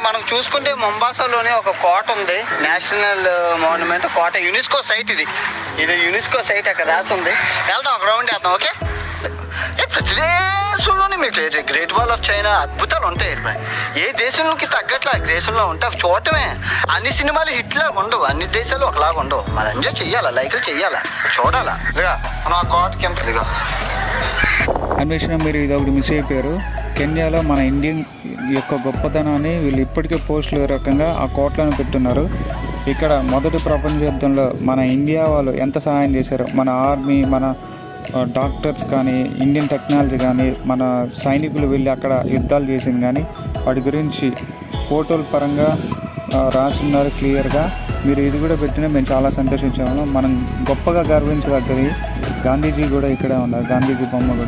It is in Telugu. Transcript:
మనం చూసుకుంటే మొంబాసాలోనే ఒక కోట ఉంది, నేషనల్ మాన్యుమెంట్ కోట, యునెస్కో సైట్. ఇది యునెస్కో సైట్, అక్కడ రాసి ఉంది. వెళ్దాం, ఒక రౌండ్ వేద్దాం. ఓకే, ప్రతి దేశంలోనే మీకు గ్రేట్ వాల్ ఆఫ్ చైనా అద్భుతాలు ఉంటాయి. ఏ దేశంలోకి తగ్గట్లా దేశంలో ఉంటాయి, చూడటమే. అన్ని సినిమాలు హిట్లాగా ఉండవు, అన్ని దేశాలు ఒకలాగా ఉండవు. మనం ఎంజాయ్ చెయ్యాలా, లైక్లు చెయ్యాలా, చూడాలా. ఇదిగా మనం ఆ కోట కింద ఇదిగా అన్వేషణ, మీరు ఇది ఒకటి మిస్ అయిపోయారు. కెన్యాలో మన ఇండియన్ యొక్క గొప్పతనాన్ని వీళ్ళు ఇప్పటికే పోస్టుల రకంగా ఆ కోట్లను పెట్టున్నారు. ఇక్కడ మొదటి ప్రపంచ యుద్ధంలో మన ఇండియా వాళ్ళు ఎంత సహాయం చేశారో, మన ఆర్మీ, మన డాక్టర్స్ కానీ, ఇండియన్ టెక్నాలజీ కానీ, మన సైనికులు వెళ్ళి అక్కడ యుద్ధాలు చేసింది కానీ వాటి గురించి ఫోటోల పరంగా రాసున్నారు క్లియర్గా. మీరు ఇది కూడా పెట్టినా మేము చాలా సంతోషించాము. మనం గొప్పగా గర్వించదగ్గది గాంధీజీ కూడా ఇక్కడే ఉన్నారు, గాంధీజీ బొమ్మ కూడా.